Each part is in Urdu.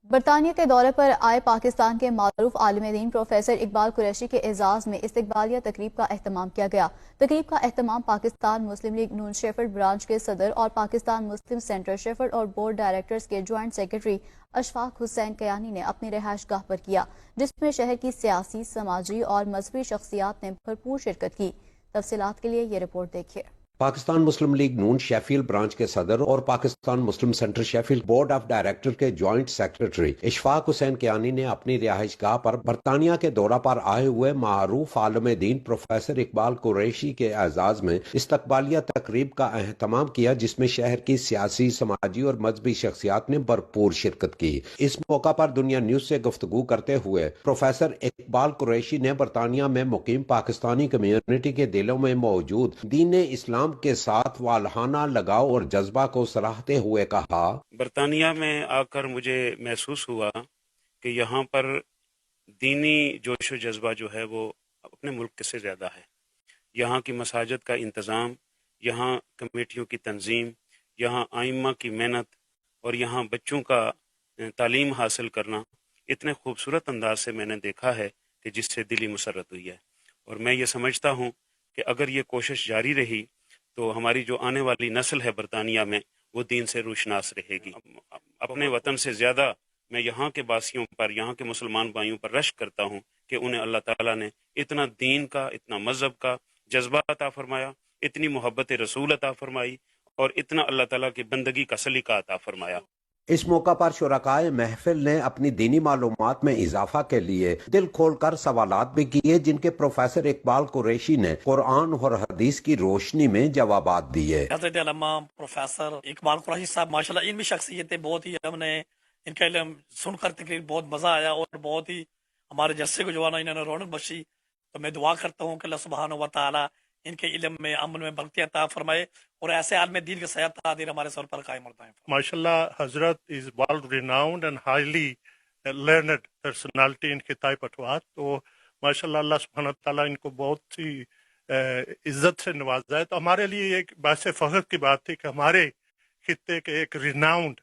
برطانیہ کے دورے پر آئے پاکستان کے معروف عالم دین پروفیسر اقبال قریشی کے اعزاز میں استقبالیہ تقریب کا اہتمام کیا گیا۔ تقریب کا اہتمام پاکستان مسلم لیگ نون شیفرڈ برانچ کے صدر اور پاکستان مسلم سینٹر شیفرڈ اور بورڈ ڈائریکٹرز کے جوائنٹ سیکرٹری اشفاق حسین کیانی نے اپنی رہائش گاہ پر کیا، جس میں شہر کی سیاسی، سماجی اور مذہبی شخصیات نے بھرپور شرکت کی۔ تفصیلات کے لیے یہ رپورٹ دیکھیے۔ پاکستان مسلم لیگ نون شیفیلڈ برانچ کے صدر اور Pakistan Muslim centre Sheffield board of director کے جوائنٹ سیکرٹری اشفاق حسین کیانی نے اپنی رہائش گاہ پر برطانیہ کے دورہ پر آئے ہوئے معروف عالم دین پروفیسر اقبال قریشی کے اعزاز میں استقبالیہ تقریب کا اہتمام کیا، جس میں شہر کی سیاسی، سماجی اور مذہبی شخصیات نے بھرپور شرکت کی۔ اس موقع پر دنیا نیوز سے گفتگو کرتے ہوئے پروفیسر اقبال قریشی نے برطانیہ میں مقیم پاکستانی کمیونٹی کے دلوں میں موجود دین اسلام کے ساتھ والہانہ لگاؤ اور جذبہ کو سراہتے ہوئے کہا، برطانیہ میں آ کر مجھے محسوس ہوا کہ یہاں پر دینی جوش و جذبہ جو ہے وہ اپنے ملک سے زیادہ ہے۔ یہاں کی مساجد کا انتظام، یہاں کمیٹیوں کی تنظیم، یہاں ائمہ کی محنت اور یہاں بچوں کا تعلیم حاصل کرنا اتنے خوبصورت انداز سے میں نے دیکھا ہے کہ جس سے دلی مسرت ہوئی ہے، اور میں یہ سمجھتا ہوں کہ اگر یہ کوشش جاری رہی تو ہماری جو آنے والی نسل ہے برطانیہ میں وہ دین سے روشناس رہے گی۔ اپنے وطن سے زیادہ میں یہاں کے باسیوں پر، یہاں کے مسلمان بھائیوں پر رشک کرتا ہوں کہ انہیں اللہ تعالیٰ نے اتنا دین کا، اتنا مذہب کا جذبہ عطا فرمایا، اتنی محبت رسول عطا فرمائی اور اتنا اللہ تعالیٰ کی بندگی کا سلیقہ عطا فرمایا۔ اس موقع پر شرکائے محفل نے اپنی دینی معلومات میں اضافہ کے لیے دل کھول کر سوالات بھی کیے، جن کے پروفیسر اقبال قریشی نے قرآن اور حدیث کی روشنی میں جوابات دیے۔ حضرت علامہ پروفیسر اقبال قریشی صاحب ماشاءاللہ علمی شخصیت بہت ہی، ہم نے ان کا علم سن کر تقریر بہت مزہ آیا اور بہت ہی ہمارے جلسے کو جو ہے نا انہوں نے رونق بخشی۔ تو میں دعا کرتا ہوں کہ اللہ سبحانہ و تعالی ان کے علم میں، عمل میں برکت عطا فرمائے اور ایسے عالم دین کے سیاحت تعدیر ہمارے سر پر قائم ہوتا ہے۔ MashaAllah, Hazrat is world renowned and highly learned personality in خطۂ پٹوار۔ تو ماشاءاللہ اللہ سبحانہ تعالیٰ ان کو بہت سی عزت سے نوازا ہے۔ تو ہمارے لیے ایک باعث فخر کی بات تھی کہ ہمارے خطے کے ایک ریناؤنڈ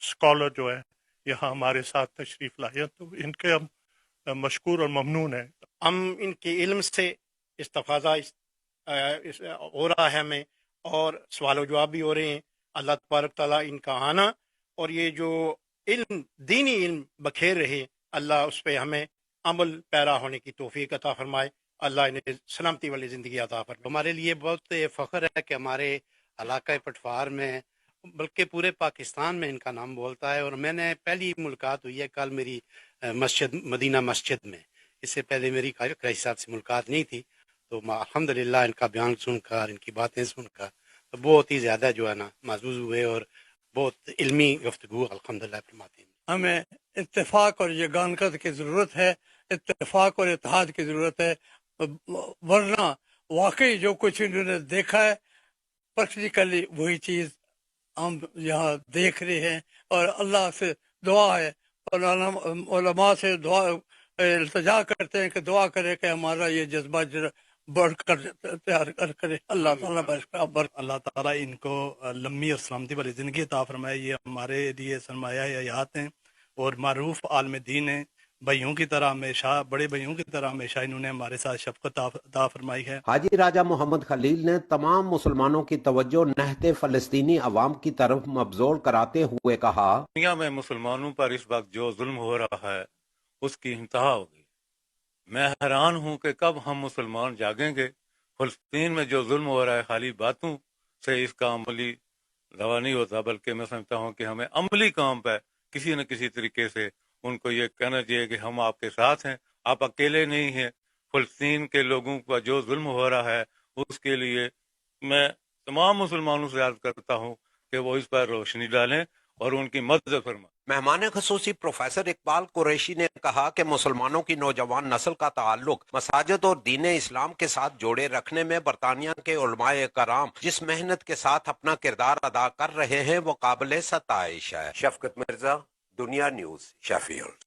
اسکالر جو ہے یہاں ہمارے ساتھ تشریف لائے، تو ان کے ہم مشکور اور ممنون ہیں۔ ہم ان کے علم سے استفادہ ہو رہا ہے ہمیں، اور سوال و جواب بھی ہو رہے ہیں۔ اللہ تبارک تعالیٰ ان کا آنا اور یہ جو علم، دینی علم بکھیر رہے، اللہ اس پہ ہمیں عمل پیرا ہونے کی توفیق عطا فرمائے، اللہ انہیں سلامتی والی زندگی عطا فرمائے۔ ہمارے لیے بہت فخر ہے کہ ہمارے علاقہ پٹوار میں بلکہ پورے پاکستان میں ان کا نام بولتا ہے، اور میں نے پہلی ملاقات ہوئی ہے کل میری مسجد، مدینہ مسجد میں۔ اس سے پہلے میری قریشی صاحب سے ملاقات نہیں تھی، تو الحمدللہ ان کا بیان سن کر، ان کی باتیں سن کر بہت ہی زیادہ جو ہے نا محظوظ ہوئے، اور بہت علمی گفتگو الحمدللہ فرماتے ہیں۔ ہمیں اتفاق اور یگانگت کی ضرورت ہے، اتفاق اور اتحاد کی ضرورت ہے، ورنہ واقعی جو کچھ انہوں نے دیکھا ہے پریکٹیکلی وہی چیز ہم یہاں دیکھ رہے ہیں، اور اللہ سے دعا ہے اور علماء سے دعا التجا کرتے ہیں کہ دعا کرے کہ ہمارا یہ جذبہ بڑھ کر تیار کرے۔ اللہ تعالیٰ اللہ تعالیٰ ان کو لمبی اور سلامتی والی زندگی عطا فرمائے۔ یہ ہمارے لیے سرمایہ حیات ہیں اور معروف عالم دین ہیں، بھائیوں کی طرح ہمیشہ، بڑے بھائیوں کی طرح ہمیشہ انہوں نے ہمارے ساتھ شفقت عطا فرمائی ہے۔ حاجی راجہ محمد خلیل نے تمام مسلمانوں کی توجہ نہتے فلسطینی عوام کی طرف مبذول کراتے ہوئے کہا، دنیا میں مسلمانوں پر اس وقت جو ظلم ہو رہا ہے اس کی انتہا ہوگی۔ میں حیران ہوں کہ کب ہم مسلمان جاگیں گے۔ فلسطین میں جو ظلم ہو رہا ہے خالی باتوں سے اس کا عملی روا نہیں ہوتا، بلکہ میں سمجھتا ہوں کہ ہمیں عملی کام پہ کسی نہ کسی طریقے سے ان کو یہ کہنا چاہیے کہ ہم آپ کے ساتھ ہیں، آپ اکیلے نہیں ہیں۔ فلسطین کے لوگوں کا جو ظلم ہو رہا ہے اس کے لیے میں تمام مسلمانوں سے عرض کرتا ہوں کہ وہ اس پر روشنی ڈالیں اور ان کی مدد فرمائیں۔ مہمان خصوصی پروفیسر اقبال قریشی نے کہا کہ مسلمانوں کی نوجوان نسل کا تعلق مساجد اور دین اسلام کے ساتھ جوڑے رکھنے میں برطانیہ کے علماء کرام جس محنت کے ساتھ اپنا کردار ادا کر رہے ہیں وہ قابل ستائش ہے۔ شفقت مرزا، دنیا نیوز، شیفیلڈ۔